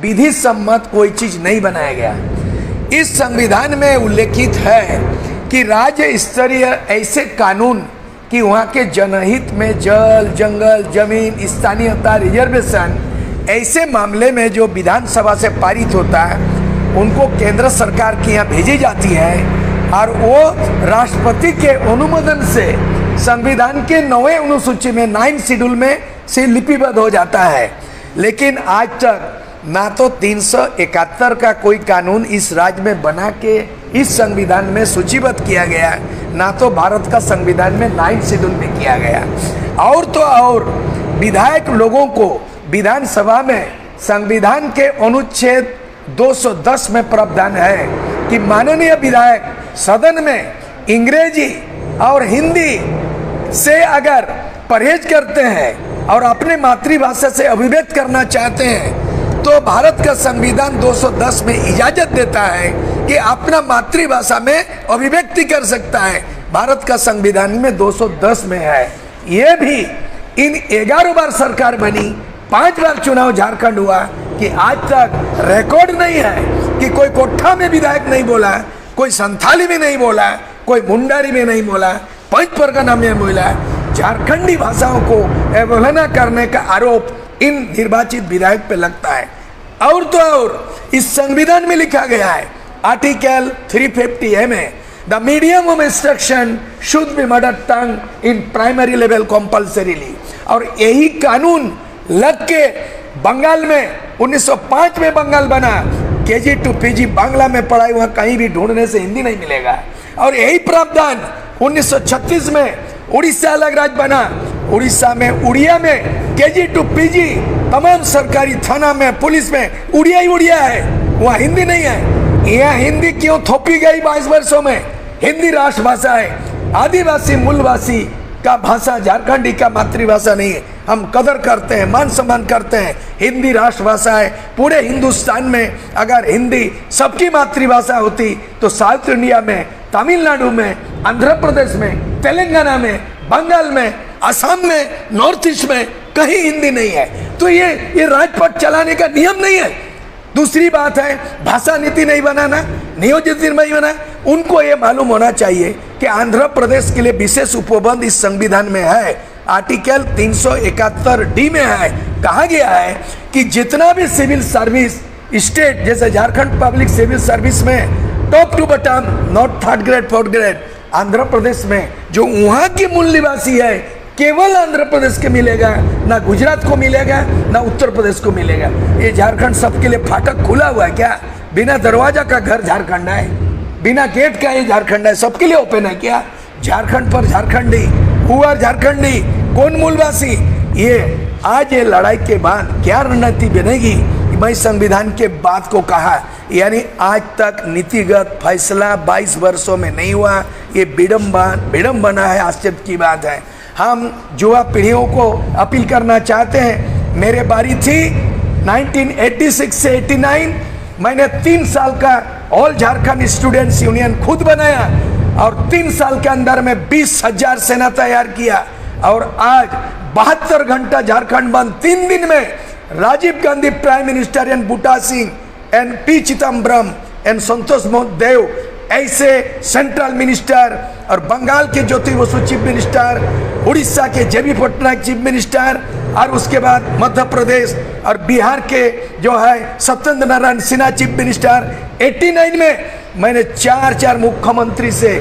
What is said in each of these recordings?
विधि सम्मत कोई चीज नहीं बनाया गया। इस संविधान में उल्लेखित है कि राज्य स्तरीय ऐसे कानून कि वहाँ के जनहित में जल, जंगल, जमीन, स्थानीयता, रिजर्वेशन ऐसे मामले में जो विधानसभा से पारित होता है उनको केंद्र सरकार के यहाँ भेजी जाती है और वो राष्ट्रपति के अनुमोदन से संविधान के 9वें अनुसूची में 9 शेड्यूल में से लिपिबद्ध हो जाता है। लेकिन आज तक ना तो 371 का कोई कानून इस राज्य में बना के इस संविधान में सूचीबद्ध किया गया, ना तो भारत का संविधान में 9 शेड्यूल में किया गया। और तो और विधायक लोगों को विधानसभा में संविधान के अनुच्छेद 210 में प्रावधान है कि माननीय विधायक सदन में अंग्रेजी और हिंदी से अगर परहेज करते हैं और अपने मातृभाषा से अभिव्यक्त करना चाहते हैं तो भारत का संविधान 210 में इजाजत देता है कि अपना मातृभाषा में अभिव्यक्ति कर सकता है। भारत का संविधान में 210 में है। ये भी इन 11 बार सरकार बनी, 5 बार चुनाव झारखंड हुआ कि आज तक रिकॉर्ड नहीं है कि कोई कोठा में विधायक नहीं बोला, कोई संथाली में नहीं बोला, कोई मुंडारी में नहीं बोला, पंच परगना में बोला। झारखंडी भाषाओं को अवहेलना करने का आरोप इन निर्वाचित विधायक पे लगता है। और तो और इस संविधान में लिखा गया है आर्टिकल 350A में the medium of instruction should be mother tongue in primary level compulsorily. और यही कानून लग के बंगाल में 1905 में बंगाल बना, KG to PG बांग्ला में पढ़ाई वहाँ कहीं भी ढूंढने से हिंदी नहीं मिलेगा। और यही प्रावधान 1936 में उड़ीसा अलग राज्य बना, उड़ीसा में उड़िया में KG to PG तमाम सरकारी थाना में पुलिस में उड़िया ही उड़िया है, वहाँ हिंदी नहीं है। यहाँ हिंदी क्यों थोपी गई 22 वर्षों में? हिंदी राष्ट्रभाषा है, आदिवासी मूलवासी का भाषा झारखंडी का मातृभाषा नहीं है। हम कदर करते हैं, मान सम्मान करते हैं, हिंदी राष्ट्रभाषा है। पूरे हिंदुस्तान में अगर हिंदी सबकी मातृभाषा होती तो साउथ इंडिया में, तमिलनाडु में, आंध्र प्रदेश में, तेलंगाना में, बंगाल में, असम में, नॉर्थ ईस्ट में कहीं हिंदी नहीं है। तो ये राजपथ चलाने का नियम नहीं है। दूसरी बात है भाषा नीति नहीं बनाना, नियोजित नहीं बनाना। उनको ये मालूम होना चाहिए कि आंध्र प्रदेश के लिए विशेष उपबंध इस संविधान में है, आर्टिकल 371D में है। कहा गया है कि जितना भी सिविल सर्विस स्टेट जैसे झारखंड पब्लिक सिविल सर्विस में top two button, not 3rd grade 4th grade, Andhra Pradesh में जो वहाँ की मूल निवासी है केवल आंध्र प्रदेश के मिलेगा, ना गुजरात को मिलेगा, ना उत्तर प्रदेश को मिलेगा। ये झारखंड सबके लिए फाटक खुला हुआ है क्या? बिना दरवाजा का घर झारखंड है, बिना गेट का ये झारखंड है, सबके लिए ओपन है क्या? झारखंड पर झारखंडी, हुआ झारखंडी, कौन मूलवासी? ये आज ये लड़ाई के बाद क्या रणनीति बनेगी? मैं संविधान के बात को कहा, यानी आज तक नीतिगत फैसला 22 वर्षों में नहीं हुआ। ये विडम्बना है, आश्चर्य की बात है। हम युवा पीढ़ियों को अपील करना चाहते हैं। मेरे बारी थी 1986 से 89, मैंने 3 साल का ऑल झारखंड स्टूडेंट्स यूनियन खुद बनाया और 3 साल के अंदर में 20,000 सेना तैयार किया। और आज 72 घंटा झारखंड बंद, 3 दिन में Rajiv Gandhi prime minister and Buta Singh and P Chidambaram and Santosh Dev ऐसे सेंट्रल मिनिस्टर और बंगाल के ज्योति बसु चीफ मिनिस्टर, उड़ीसा के JB पटनायक चीफ मिनिस्टर और उसके बाद मध्य प्रदेश और बिहार के जो है सत्येंद्र नारायण सिन्हा चीफ मिनिस्टर। 89 में मैंने 4 मुख्यमंत्री से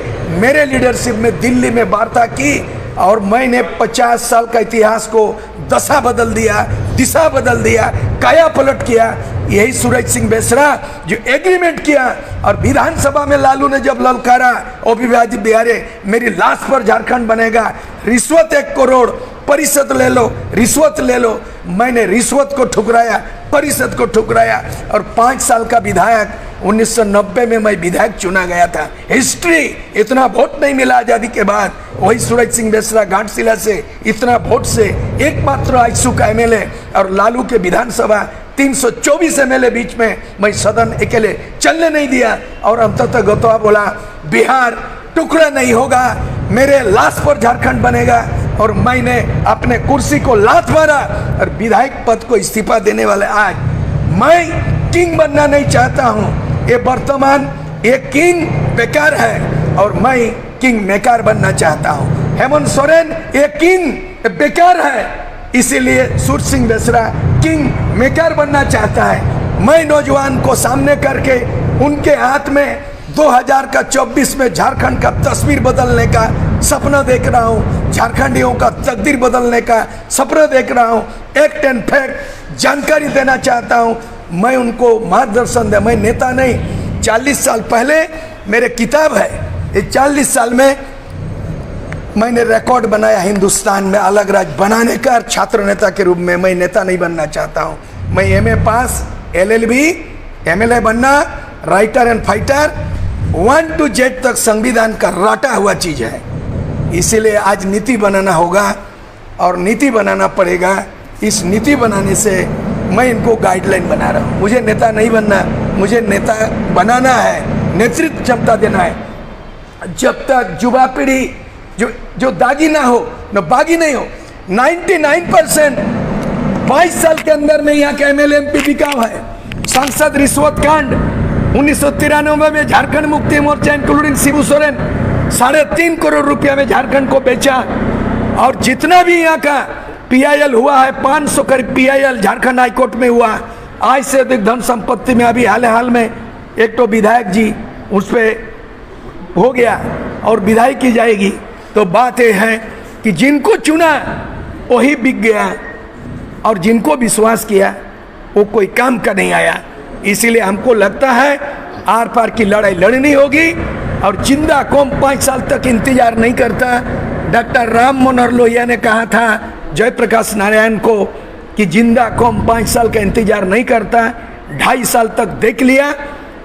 मेरे लीडरशिप में दिल्ली में वार्ता की और मैंने 50 साल का इतिहास को दशा बदल दिया, दिशा बदल दिया, काया पलट किया। यही सूरज सिंह बेसरा जो एग्रीमेंट किया और विधानसभा में लालू ने जब ललकारा अविभाजित बिहार मेरी लाश पर झारखंड बनेगा, रिश्वत 1 करोड़, परिषद ले लो, रिश्वत ले लो। मैंने रिश्वत को ठुकराया, परिषद को ठुकराया और 5 साल का विधायक 1990 में मैं विधायक चुना गया था। हिस्ट्री, इतना वोट नहीं मिला आजादी के बाद। वही सूरज सिंह बेसरा घाटशिला से इतना वोट से एकमात्र आइसू का MLA और लालू के विधानसभा 324 MLA बीच में मैं सदन अकेले चलने नहीं दिया। और अंततः गतवा बोला बिहार टुकड़ा नहीं होगा, मेरे लाश पर झारखंड बनेगा। और मैंने अपने कुर्सी को लात मारा और विधायक पद को इस्तीफा देने वाले आज मैं किंग बनना नहीं चाहता हूँ। ये वर्तमान ये किंग बेकार है और मैं किंग मेकर बनना चाहता हूँ। हेमंत सोरेन ये किंग बेकार है, इसीलिए सूर सिंह बेसरा किंग मेकर बनना चाहता है। मैं नौजवान को सामने करके उनके हाथ में 2024 में झारखंड का तस्वीर बदलने का सपना देख रहा हूँ, झारखंडियों का तकदीर बदलने का सपना देख रहा हूँ। एक्ट एंड फैक्ट जानकारी देना चाहता हूँ। मैं उनको मार्गदर्शन दे, मैं नेता नहीं। 40 साल पहले मेरे किताब है, ये 40 साल में मैंने रिकॉर्ड बनाया हिंदुस्तान में अलग राज्य बनाने का। छात्र नेता के रूप में मैं नेता नहीं बनना चाहता हूँ। मैं MA पास, LLB, MLA बनना, writer and fighter 1 to Z तक संविधान का रटा हुआ चीज है। इसीलिए आज नीति बनाना होगा और नीति बनाना पड़ेगा। इस नीति बनाने से मैं इनको गाइडलाइन बना रहा हूँ। मुझे नेता नहीं बनना, मुझे नेता बनाना है, नेतृत्व क्षमता देना है। जब तक युवा पीढ़ी जो दागी ना हो, न बागी नहीं हो। 99% 22 साल के अंदर में यहाँ के MLA MP बिकाव है। सांसद रिश्वत कांड 1993 में झारखंड मुक्ति मोर्चा इंक्लूडिंग शिबू सोरेन 3.5 करोड़ रुपया में झारखंड को बेचा। और जितना भी यहाँ का PIL हुआ है, 500 करीब PIL झारखंड हाईकोर्ट में हुआ। आज से अधिक धन संपत्ति में अभी हाल में एक तो विधायक जी उस पर हो गया और विधायक की जाएगी। तो बात यह है कि जिनको चुना वही बिक गया और जिनको विश्वास किया वो कोई काम का नहीं आया। इसीलिए हमको लगता है आर पार की लड़ाई लड़नी होगी और जिंदा कौम 5 साल तक इंतजार नहीं करता। डॉक्टर राम मनोहर लोहिया ने कहा था जयप्रकाश नारायण को कि जिंदा कौम 5 साल का इंतजार नहीं करता। 2.5 साल तक देख लिया,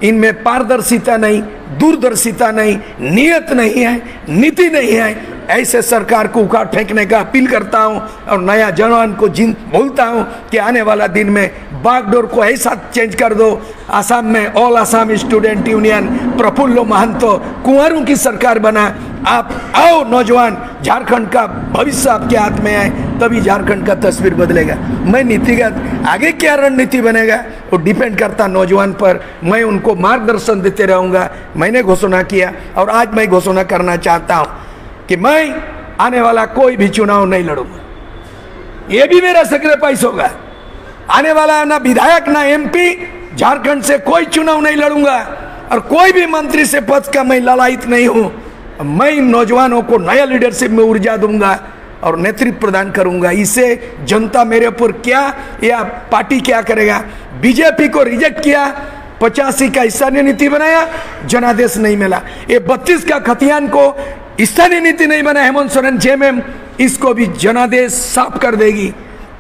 इनमें पारदर्शिता नहीं, दूरदर्शिता नहीं, नियत नहीं है, नीति नहीं है। ऐसे सरकार को उखाड़ फेंकने का अपील करता हूं और नया जवान को बोलता हूं कि आने वाला दिन में बागडोर को ऐसा चेंज कर दो। आसाम में all Assam student union Prafulla Mahanta कुंवरों की सरकार बना। आप आओ नौजवान, झारखंड का भविष्य आपके हाथ में है, तभी झारखंड का तस्वीर बदलेगा। मैं नीतिगत आगे क्या रणनीति बनेगा वो डिपेंड करता नौजवान पर। मैं उनको मार्गदर्शन देते रहूँगा। मैंने घोषणा किया और आज मैं घोषणा करना चाहता हूँ कि मैं आने वाला कोई भी चुनाव नहीं लड़ूंगा। ये भी मेरा सेक्रीफाइस होगा। आने वाला ना विधायक ना MP झारखंड से कोई चुनाव नहीं लड़ूंगा और कोई भी मंत्री से पद का मैं ललायित नहीं हूं। मैं इन नौजवानों को नया लीडरशिप में ऊर्जा दूंगा और नेतृत्व प्रदान करूंगा। इससे जनता मेरे ऊपर क्या या पार्टी क्या करेगा। बीजेपी को रिजेक्ट किया, 85 का स्थानीय नीति बनाया, जनादेश नहीं मिला। ये 32 का खतियान को स्थानीय नीति नहीं बना। हेमंत सोरेन JMM इसको भी जनादेश साफ कर देगी।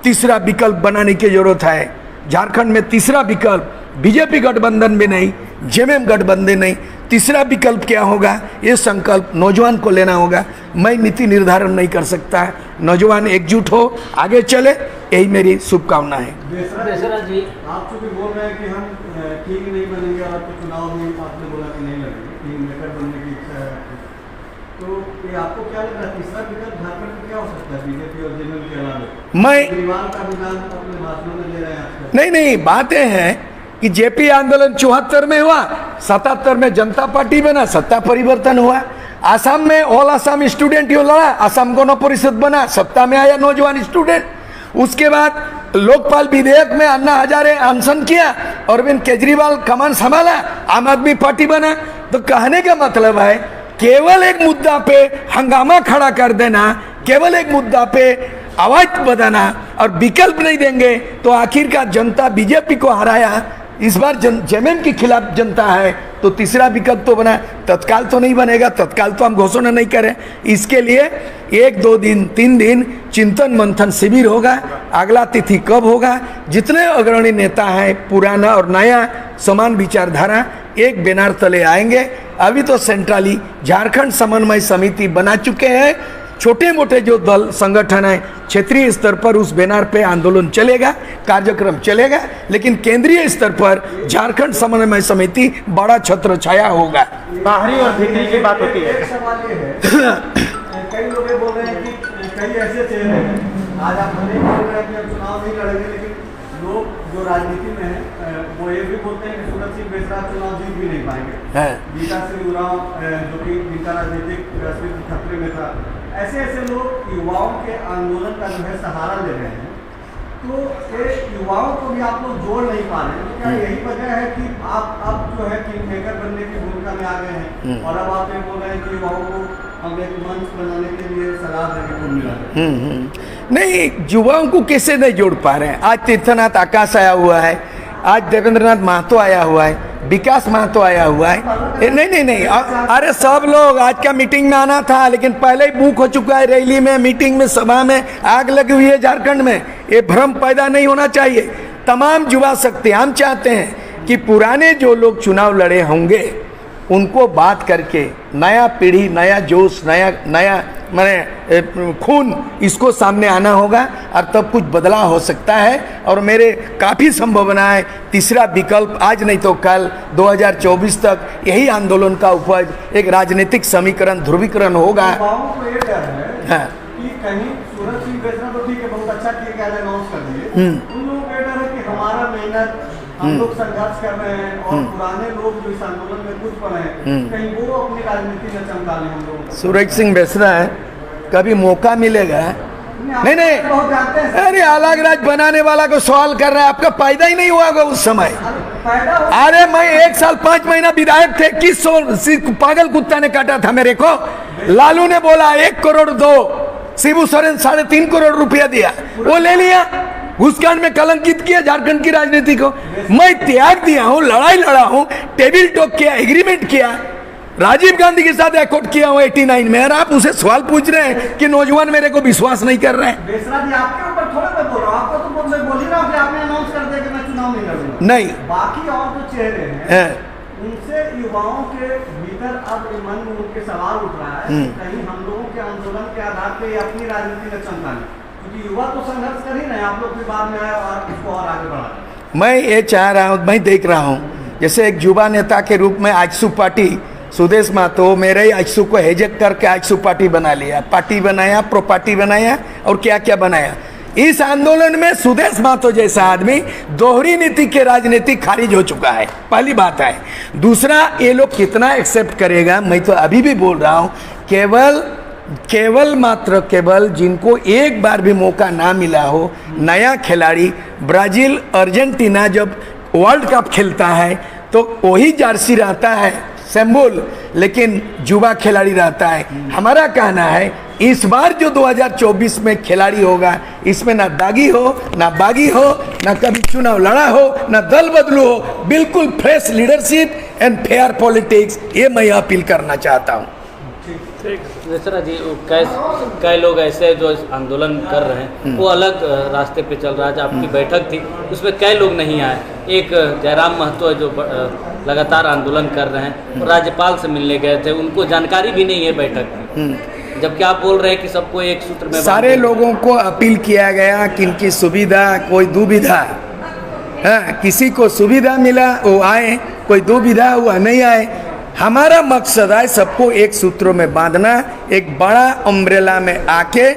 तीसरा विकल्प बनाने की जरूरत है। झारखंड में तीसरा विकल्प बीजेपी गठबंधन भी नहीं, JMM गठबंधन नहीं। तीसरा विकल्प क्या होगा, ये संकल्प नौजवान को लेना होगा। मैं नीति निर्धारण नहीं कर सकता है। नौजवान एकजुट हो, आगे चले, यही मेरी शुभकामना है। बेसरा जी, आप चूंकि बोल रहे हैं कि हम किंग नहीं बनेंगे और आपको चुनाव में आपने बोला कि नहीं लड़ेंगे, किंग मेकर बनने की इच्छा है, तो ये आपको क्या लग रहा है तीसरा विकल्प झारखंड में क्या हो सकता है बीजेपी और JMM के अलावा? मैं केजरीवाल का विधान अपने भाषणों में ले रहे हैं आजकल। नहीं, बातें हैं कि JP आंदोलन 74 में हुआ, 77 में जनता पार्टी बना, सत्ता परिवर्तन हुआ। आसाम में ऑल आसाम स्टूडेंट यूनियन लड़ा, आसाम गण परिषद बना, सत्ता में आया नौजवान स्टूडेंट। उसके बाद लोकपाल विधेयक में अन्ना हजारे अनशन किया, अरविंद केजरीवाल कमान संभाला, आम आदमी पार्टी बना। तो कहने का मतलब है केवल एक मुद्दा पे हंगामा खड़ा कर देना, केवल एक मुद्दा पे आवाज बताना और विकल्प नहीं देंगे तो आखिरकार जनता बीजेपी को हराया। इस बार JMM के खिलाफ जनता है तो तीसरा विकल्प तो बना, तत्काल तो नहीं बनेगा, तत्काल तो हम घोषणा नहीं करें। इसके लिए 1, 2 दिन 3 दिन चिंतन मंथन शिविर होगा। अगला तिथि कब होगा, जितने अग्रणी नेता हैं पुराना और नया समान विचारधारा एक बैनर तले आएंगे। अभी तो सेंट्रली झारखंड समन्वय समिति बना चुके हैं। छोटे मोटे जो दल संगठन है क्षेत्रीय स्तर पर उस बैनर पे आंदोलन चलेगा, कार्यक्रम चलेगा, लेकिन केंद्रीय स्तर पर झारखंड समन्वय समिति बड़ा छत्र छाया होगा। बाहरी और भीतरी की बात होती है। एक सवाल ये है, कई लोग ये बोल रहे हैं कि कई ऐसे चेहरे हैं, आज आप भले ही बोल रहे हैं कि हम चुनाव नहीं लड़ेंगे, लेकिन लोग जो राजनीति में है वो ये भी बोलते हैं कि सूरज सिंह बेसरा चुनाव जीत भी नहीं पाएंगे। हाँ। गीता सिंह उरांव जो कि जिनका राजनीतिक अस्तित्व खतरे में था, ऐसे ऐसे लोग युवाओं के आंदोलन का जो है सहारा ले रहे हैं। तो ये युवाओं को भी आप लोग जोड़ नहीं पा रहे हैं, तो क्या यही वजह है कि आप अब जो है किंग मेकर बनने की भूमिका में आ गए हैं और अब आप ये बोल रहे हैं कि युवाओं को हम एक मंच बनाने के लिए सलाह देने को मिला है? नहीं, युवाओं को कैसे नहीं जोड़ पा रहे हैं? आज तीर्थनाथ आकाश आया हुआ है, आज देवेंद्रनाथ महतो आया हुआ है, विकास महतो आया हुआ है। नहीं, अरे सब लोग आज का मीटिंग में आना था, लेकिन पहले ही बुक हो चुका है। रैली में, मीटिंग में, सभा में आग लगी हुई है झारखंड में। ये भ्रम पैदा नहीं होना चाहिए। तमाम युवा शक्ति, हम चाहते हैं कि पुराने जो लोग चुनाव लड़े होंगे उनको बात करके नया पीढ़ी, नया जोश, नया माने खून, इसको सामने आना होगा और तब कुछ बदलाव हो सकता है। और मेरे काफ़ी संभावना है तीसरा विकल्प आज नहीं तो कल 2024 तक यही आंदोलन का उपज एक राजनीतिक समीकरण, ध्रुवीकरण होगा। युवाओं को ये डर है हाँ। कि कहीं सूरज सिंह बेसरा तो ठीक है, बहुत अच्छा किया कि आज अनाउंस कर दिए, उन लोगों को ये डर है कि हमारा मेहनत, हम लोग संघर्ष कर रहे हैं और पुराने लोग जो इस आंदोलन में कुछ पड़े हैं, कहीं वो अपनी राजनीति में चमका लें हम लोगों को। सूरज सिंह बेसरा है, कभी मौका मिलेगा? नहीं, बहुत जानते हैं अरे अलग राज बनाने वाला को सवाल कर रहा है, आपका फायदा ही नहीं हुआ होगा उस समय। फायदा हो। अरे मैं 1 साल 5 महीना विधायक थे, किस पागल कुत्ता ने काटा था मेरे को? लालू ने बोला 1 करोड़ दो, शिबू सोरेन 3.5 करोड़ रुपया दिया, वो ले लिया। घुसकांड में कलंकित किया झारखंड की राजनीति को। मैं त्याग दिया हूँ, लड़ाई लड़ा हूँ, टेबल टॉक किया, एग्रीमेंट किया, राजीव गांधी के साथ एकॉर्ड किया हूँ 89 में। और आप उसे सवाल पूछ रहे हैं कि नौजवान मेरे को विश्वास नहीं कर रहे हैं। बेसरा जी आपके ऊपर थोड़ा मैं बोल रहा हूँ, आपको तो बोल ही रहा हूँ कि आपने अनाउंस कर दिया कि मैं चुनाव नहीं लड़ूंगा। नहीं, बाकी और जो चेहरे हैं उनसे युवाओं के भीतर अब मन में उनके सवाल उठ रहा है कि कहीं हम लोगों के आंदोलन के आधार पे अपनी राजनीति में चमकाने, क्योंकि युवा तो संघर्ष कर ही रहे हैं, आप लोग भी बाद में आए और इसको और आगे बढ़ा। मैं ये चाह रहा हूँ, मैं देख रहा हूँ जैसे एक युवा नेता के रूप में आजसू पार्टी, सुदेश महतो मेरे ही आजसू को हेजक करके आजसू पार्टी बना लिया, पार्टी बनाया, प्रो पार्टी बनाया और क्या क्या बनाया। इस आंदोलन में सुदेश महतो जैसा आदमी दोहरी नीति के राजनीति खारिज हो चुका है, पहली बात है। दूसरा, ये लोग कितना एक्सेप्ट करेगा? मैं तो अभी भी बोल रहा हूँ, केवल जिनको एक बार भी मौका ना मिला हो, नया खिलाड़ी, ब्राजील अर्जेंटीना जब वर्ल्ड कप खेलता है तो वही जर्सी रहता है सिंबल, लेकिन युवा खिलाड़ी रहता है। हमारा कहना है इस बार जो 2024 में खिलाड़ी होगा, इसमें ना दागी हो, ना बागी हो, ना कभी चुनाव लड़ा हो, ना दल बदलू हो, बिल्कुल fresh leadership and fair politics, ये मैं अपील करना चाहता हूँ। बेसरा जी, कई लोग ऐसे जो आंदोलन कर रहे हैं वो अलग रास्ते पे चल रहा है। आपकी बैठक थी उसमें कई लोग नहीं आए। एक जयराम महतो है जो लगातार आंदोलन कर रहे हैं, राज्यपाल से मिलने गए थे, उनको जानकारी भी नहीं है बैठक की, जबकि आप बोल रहे हैं कि सबको एक सूत्र में सारे लोगों को अपील किया गया कि इनकी सुविधा, कोई दुविधा, किसी को सुविधा मिला वो आए, कोई दुविधा हुआ नहीं आए। हमारा मकसद है सबको एक सूत्रों में बांधना, एक बड़ा अम्ब्रेला में आके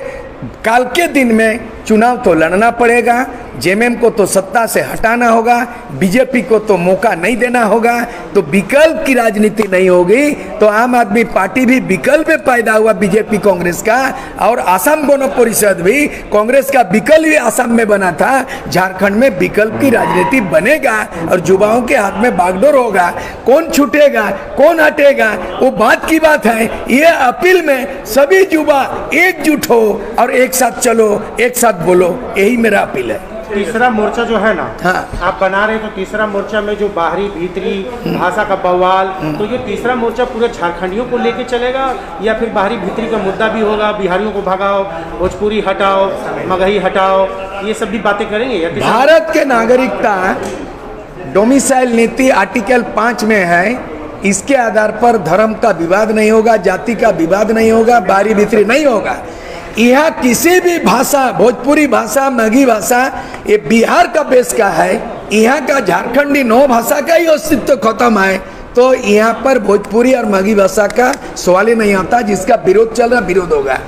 कल के दिन में चुनाव तो लड़ना पड़ेगा, जेएमएम को तो सत्ता से हटाना होगा, बीजेपी को तो मौका नहीं देना होगा, तो विकल्प की राजनीति नहीं होगी तो आम आदमी पार्टी भी विकल्प में पैदा हुआ बीजेपी कांग्रेस का, और आसाम गण परिषद भी कांग्रेस का विकल्प भी आसाम में बना था। झारखंड में विकल्प की राजनीति बनेगा और युवाओं के हाथ में बागडोर होगा। कौन छूटेगा, कौन हटेगा, वो बात की बात है। ये अपील में सभी युवा एकजुट हो और एक साथ चलो, एक साथ बोलो, यही मेरा अपील है। तीसरा मोर्चा जो है ना, हाँ। आप बना रहे तो तीसरा मोर्चा में जो बाहरी भीतरी भाषा का बवाल, तो ये तीसरा मोर्चा पूरे झारखंडियों को लेके चलेगा या फिर बाहरी भीतरी का मुद्दा भी होगा? बिहारियों को भगाओ, भोजपुरी हटाओ, मगही हटाओ, ये सब भी बातें करेंगे या भारत के नागरिकता डोमिसाइल नीति आर्टिकल 5 में है, इसके आधार पर धर्म का विवाद नहीं होगा, जाति का विवाद नहीं होगा, बाहरी भीतरी नहीं होगा। यहाँ किसी भी भाषा, भोजपुरी भाषा, मगही भाषा, ये बिहार का बेस का है। यहाँ का झारखंडी 9 भाषा का ही अस्तित्व खत्म है, तो यहाँ पर भोजपुरी और मगही भाषा का सवाल ही नहीं आता। जिसका विरोध चल रहा, विरोध होगा।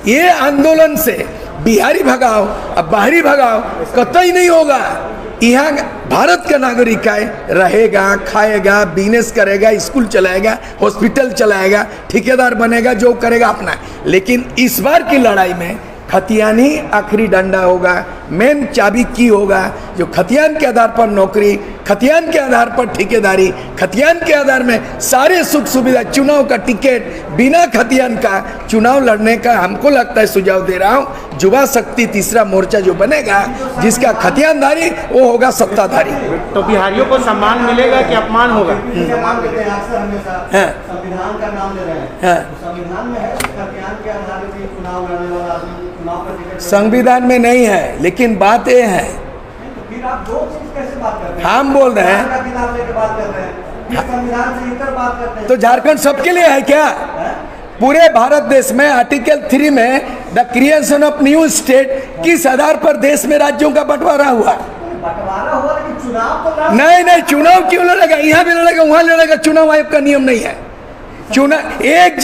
ये आंदोलन से बिहारी भगाओ अब बाहरी भगाओ कतई नहीं होगा। यहाँ भारत का नागरिक है, रहेगा, खाएगा, बिजनेस करेगा, स्कूल चलाएगा, हॉस्पिटल चलाएगा, ठेकेदार बनेगा, जो करेगा अपना। लेकिन इस बार की लड़ाई में खतियान ही आखिरी डंडा होगा, मेन चाबी की होगा, जो खतियान के आधार पर नौकरी, खतियान के आधार पर ठेकेदारी, खतियान के आधार में सारे सुख सुविधा, चुनाव का टिकट, बिना खतियान का चुनाव लड़ने का हमको लगता है, सुझाव दे रहा हूँ, युवा शक्ति तीसरा मोर्चा जो बनेगा, जिसका खतियानदारी वो होगा सत्ताधारी। तो बिहारियों को सम्मान मिलेगा कि अपमान होगा? सम्मान देते हैं अक्सर हमेशा, हाँ। संविधान का नाम ले रहे हैं। हाँ। तो संविधान में है खतियान के आधार पर चुनाव लड़ने वाला आदमी चुनाव का टिकट संविधान में नहीं है, लेकिन बात ये है, तो फिर आप दो चीज कैसे बात करते हैं? हम बोल रहे हैं, संविधान का किताब लेके बात कर रहे हैं, फिर संविधान से इतर बात करते हैं। तो झारखंड सबके लिए है क्या? पूरे भारत देश में आर्टिकल 3 में the creation of new state किस आधार पर देश में राज्यों का बंटवारा हुआ? बंटवारा हुआ, लेकिन चुनाव तो नहीं, चुनाव क्यों लड़ेगा? यहाँ भी लड़ेगा, वहां लड़ेगा। चुनाव आयोग का नियम नहीं है। चुनाव एक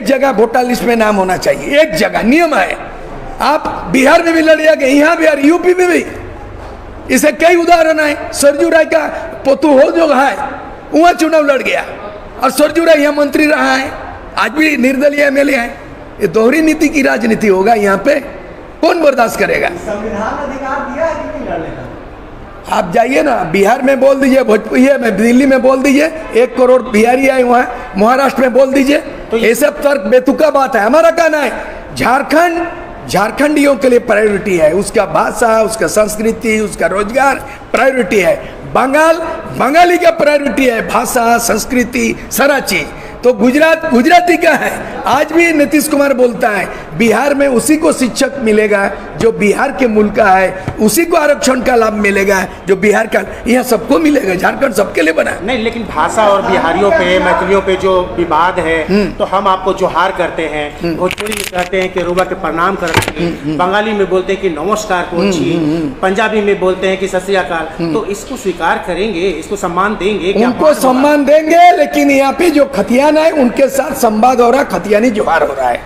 जगह वोटर लिस्ट में नाम होना चाहिए, एक जगह नियम है। आप बिहार में भी लड़िएगा, यहाँ बिहार, यूपी में भी। इसे कई उदाहरण है। सरजू राय का पोतू हो जो है, वहां चुनाव लड़ गया, और सरजू राय यहाँ मंत्री रहा है, आज भी निर्दलीय एमएलए है। ये दोहरी नीति की राजनीति होगा यहाँ पे, कौन बर्दाश्त करेगा? संविधान अधिकार दिया है कि नहीं लड़ने का? आप जाइए ना, बिहार में बोल दीजिए, भोजपुरी में, दिल्ली में बोल दीजिए, 1 करोड़ बिहारी आए वहाँ, महाराष्ट्र में बोल दीजिए। तो ये सब तर्क बेतुका बात है। हमारा कहना है झारखंडियों के लिए प्रायोरिटी है, उसका भाषा, उसका संस्कृति, उसका रोजगार प्रायोरिटी है। बंगाली का प्रायोरिटी है भाषा, संस्कृति, सारा चीज। तो गुजराती का है। आज भी नीतीश कुमार बोलता है बिहार में उसी को शिक्षक मिलेगा जो बिहार के मूल का है, उसी को आरक्षण का लाभ मिलेगा जो बिहार का। यहाँ सबको मिलेगा, झारखंड सबके लिए बना है। नहीं, लेकिन भाषा और बिहारियों पे, मैथिलियों पे जो विवाद है, तो हम आपको जोहार करते हैं, भोजपुरी में कहते हैं कि रुबा के प्रणाम करते हैं, बंगाली में बोलते हैं कि नमस्कार कोची, पंजाबी में बोलते हैं कि सत श्री अकाल। तो इसको स्वीकार करेंगे, इसको सम्मान देंगे? उनको सम्मान देंगे, लेकिन यहाँ पे जो खतियान है उनके साथ संवाद हो रहा है, खतियानी जोहार हो रहा है।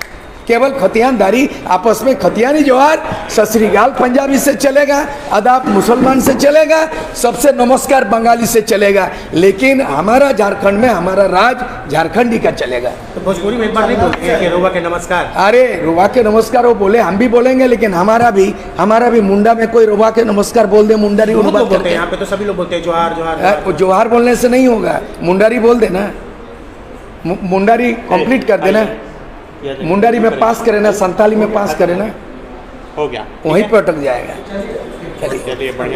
केवल खतियानदारी, आपस में खतियानी जोहार, सत श्री अकाल पंजाबी से चलेगा, आदाब मुसलमान से चलेगा, सबसे नमस्कार बंगाली से चलेगा। लेकिन हमारा झारखंड में हमारा राज झारखंडी का चलेगा। तो भोजपुरी में एक बार नहीं बोलते हैं कि रुबा के नमस्कार? अरे रुबा के नमस्कार वो बोले, हम भी बोलेंगे, लेकिन हमारा भी मुंडा में कोई रुबा के नमस्कार बोल दे, मुंडारी बोलते हैं। यहाँ पे तो सभी लोग बोलते हैं जोहार जोहार। जोहार बोलने से नहीं होगा, मुंडारी बोल देना, मुंडारी कंप्लीट कर देना, मुंडारी में पास करे ना, संताली में पास करे ना, हो गया, वहीं पर अटक जाएगा। चलिए बढ़िया।